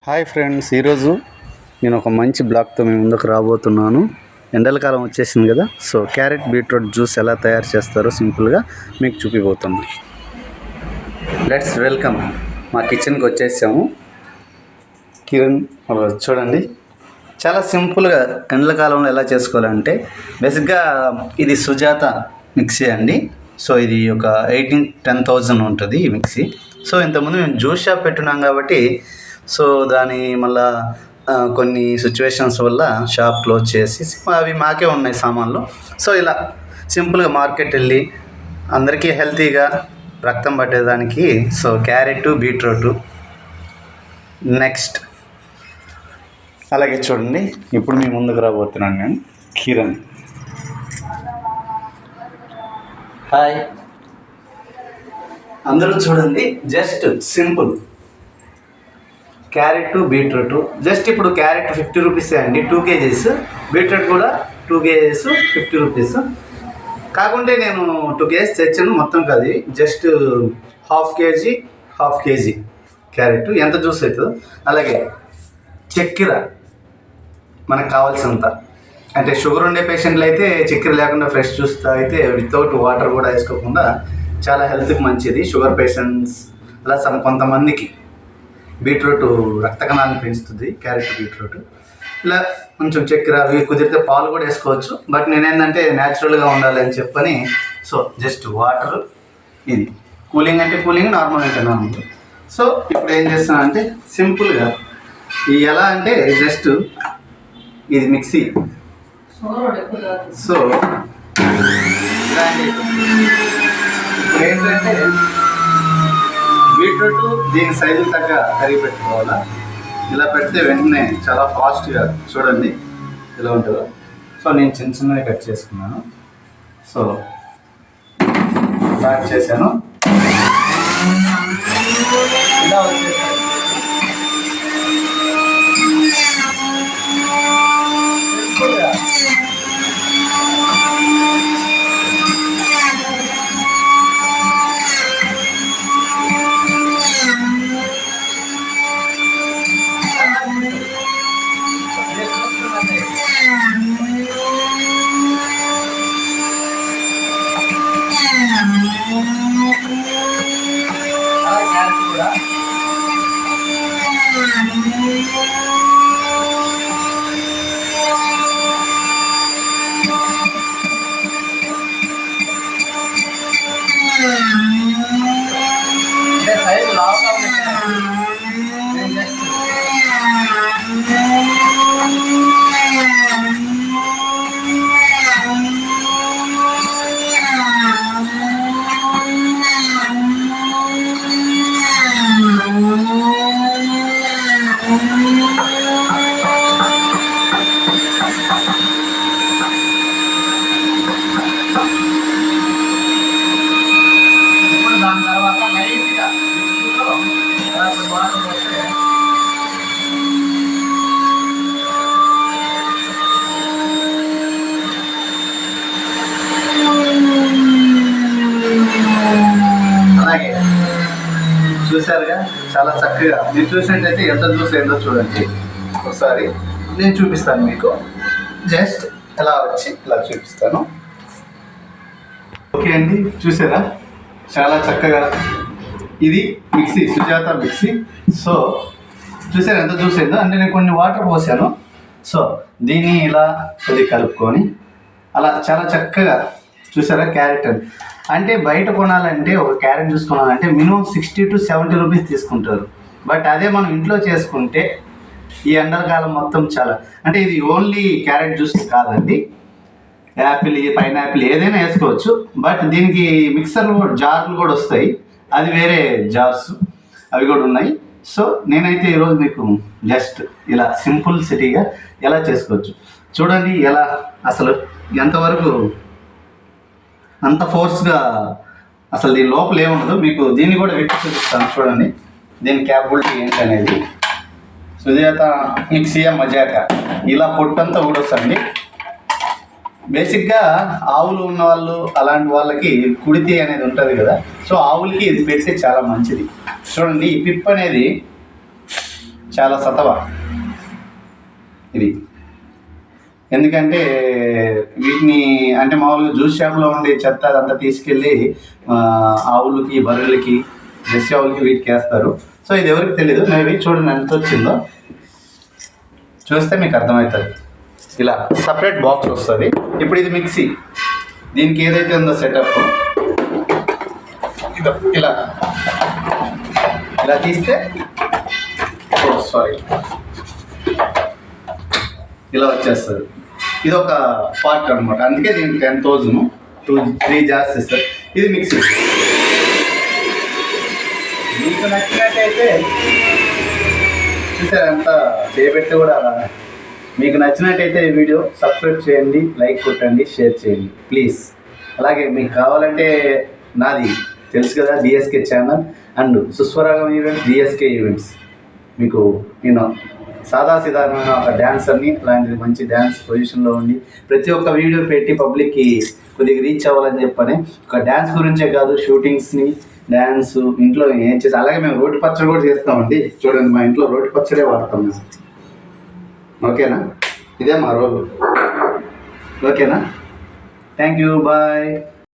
Hi friends, ఈరోజు నేను ఒక మంచి బ్లాగ్తో మీ ముందుకు రాబోతున్నాను. ఎండల కాలం వచ్చేసింది కదా, సో క్యారెట్ బీట్రూట్ జ్యూస్ ఎలా తయారు చేస్తారో సింపుల్గా మీకు చూపిపోతున్నాను. Let's welcome. మా కిచెన్కి వచ్చేసాము. కిరణ్ చూడండి, చాలా సింపుల్గా ఎండల కాలంలో ఎలా చేసుకోవాలంటే, బేసిక్గా ఇది సుజాత మిక్సీ అండి. సో ఇది ఒక 10,000 ఉంటుంది ఈ మిక్సీ. సో ఇంతకుముందు మేము జ్యూస్ షాప్ పెట్టున్నాం కాబట్టి సో దాని మళ్ళా కొన్ని సిచ్యువేషన్స్ వల్ల షాప్ క్లోజ్ చేసి అవి మాకే ఉన్నాయి సామాన్లు. సో ఇలా సింపుల్గా మార్కెట్ వెళ్ళి అందరికీ హెల్తీగా రక్తం పట్టేదానికి సో క్యారెట్ బీట్రూట్ నెక్స్ట్. అలాగే చూడండి, ఇప్పుడు మీ ముందుకు రాబోతున్నాను నేను కిరణ్. హాయ్ అందరూ చూడండి, just simple carrot beetroot. Just ఇప్పుడు క్యారెట్ 50 రూపీసే అండి, 2 kgs. బీట్రూట్ కూడా 2 kgs 50 రూపీస్. కాకుంటే నేను 2 kgs తెచ్చాను, మొత్తం కాదు, జస్ట్ హాఫ్ కేజీ క్యారెట్. ఎంత జ్యూస్ అవుతుందో. అలాగే చక్కెర మనకు కావాల్సినంత, అంటే షుగర్ ఉండే పేషెంట్లు అయితే చక్కెర లేకుండా ఫ్రెష్ జ్యూస్ తాగితే వితౌట్ వాటర్ కూడా వేసుకోకుండా చాలా హెల్త్కి మంచిది. షుగర్ పేషెంట్స్ అలా కొంతమందికి బీట్రూట్ రక్త కణాలను పెంచుతుంది క్యారెట్ బీట్రూట్. ఇలా కొంచెం చక్కెర, అవి కుదిరితే పాలు కూడా వేసుకోవచ్చు. బట్ నేనేంటంటే న్యాచురల్గా ఉండాలి అని చెప్పని సో జస్ట్ వాటర్. ఇది కూలింగ్ అంటే కూలింగ్, నార్మల్ అంటే నార్మల్. సో ఇప్పుడు ఏం చేస్తున్నానంటే సింపుల్గా ఇది ఎలా అంటే జస్ట్ ఇది మిక్సీ. సో ఇప్పుడు ఏంటంటే బీట్రూట్ దీని సైజు తగ్గ కరిగి పెట్టుకోవాలా. ఇలా పెడితే వెంటనే చాలా ఫాస్ట్గా చూడండి ఎలా ఉంటుందో. సో నేను చిన్న చిన్నగా కట్ చేసుకున్నాను. సో స్టార్ట్ చేశాను, ఇలా వచ్చేసాను. సైజు లావుగా దాని తర్వాత లైట్గా వాటర్ వస్తే అలాగే చూసారుగా, చాలా చక్కగా. మీరు చూసినట్టయితే ఎంత జ్యూస్ అయిందో చూడండి ఒకసారి. నేను చూపిస్తాను మీకు, జస్ట్ ఎలా వచ్చి ఇలా చూపిస్తాను. ఓకే అండి, చూసారా చాలా చక్కగా. ఇది మిక్సీ, సుజాత మిక్సీ. సో చూసారు ఎంత జ్యూస్ అయిందో. అంటే నేను కొన్ని వాటర్ పోసాను. సో దీన్ని ఇలా కొద్దిగా కలుపుకొని అలా చాలా చక్కగా చూసారా. క్యారెట్ అంటే బయట కొనాలంటే ఒక క్యారెట్ జ్యూస్ కొనాలంటే మినిమం 60 to 70 రూపీస్ తీసుకుంటారు. బట్ అదే మనం ఇంట్లో చేసుకుంటే ఈ ఎండాకాలం మొత్తం చాలా, అంటే ఇది ఓన్లీ క్యారెట్ జ్యూస్ కాదండి, యాపిల్, పైనాపిల్ ఏదైనా వేసుకోవచ్చు. బట్ దీనికి మిక్సర్లు జార్లు కూడా వస్తాయి, అది వేరే జార్స్, అవి కూడా ఉన్నాయి. సో నేనైతే ఈరోజు మీకు జస్ట్ ఇలా సింపుల్ సిటీగా ఎలా చేసుకోవచ్చు చూడండి. ఎలా అసలు ఎంతవరకు అంత ఫోర్స్గా అసలు దీని లోపల ఏముండదు. మీకు దీన్ని కూడా విప్పి చూపిస్తాను చూడండి, దీని క్యాపబిలిటీ ఏంటనేది. సుజాత మిక్సీయా మజాకా, ఇలా పొట్టంతా ఊడొస్తుంది. బేసిక్గా ఆవులు ఉన్న వాళ్ళు అలాంటి వాళ్ళకి కుడితి అనేది ఉంటుంది కదా, సో ఆవులకి ఇది పెడితే చాలా మంచిది. చూడండి, ఈ పిప్ అనేది చాలా సతవ ఇది. ఎందుకంటే వీటిని అంటే మామూలుగా జ్యూస్ షాప్లో ఉండే చెత్త అదంతా తీసుకెళ్ళి ఆవులకి, బర్రెలకి, జెర్సీ ఆవులకి వీటికి వేస్తారు. సో ఇది ఎవరికి తెలీదు. మేబీ చూడండి ఎంత వచ్చిందో, చూస్తే మీకు అర్థమవుతుంది. ఇలా సపరేట్ బాక్స్ వస్తుంది. ఇప్పుడు ఇది మిక్సీ, దీనికి ఏదైతే ఉందో సెటప్ ఇలా ఇలా తీస్తే ఇలా వచ్చేస్తుంది. ఇది ఒక పార్ట్ అనమాట. అందుకే దీనికి 10,000 3 జార్స్ ఇస్తారు. ఇది మిక్సీ. మీకు నచ్చినట్టయితే చూసారు ఎంత చేయబెట్టి కూడా అలా. మీకు నచ్చినట్టయితే ఈ వీడియో సబ్స్క్రైబ్ చేయండి, లైక్ కొట్టండి, షేర్ చేయండి ప్లీజ్. అలాగే మీకు కావాలంటే నాది తెలుసు కదా, DSK channel and Suswaragam events, DSK events. మీకు నేను సాధారణమైన ఒక డ్యాన్సర్ని, అలాంటిది మంచి డ్యాన్స్ పొజిషన్లో ఉండి ప్రతి ఒక్క వీడియో పెట్టి పబ్లిక్కి కొద్దిగా రీచ్ అవ్వాలని చెప్పని, ఒక డ్యాన్స్ గురించే కాదు, షూటింగ్స్ని, డ్యాన్స్ ఇంట్లో ఏం చేసి, అలాగే మేము రోటి పచ్చడి కూడా చేస్తామండి. చూడండి, మా ఇంట్లో రోటి పచ్చడే వాడతాం మేము. ఓకేనా? ఇదే మా రోలు. ఓకేనా? Thank you, bye.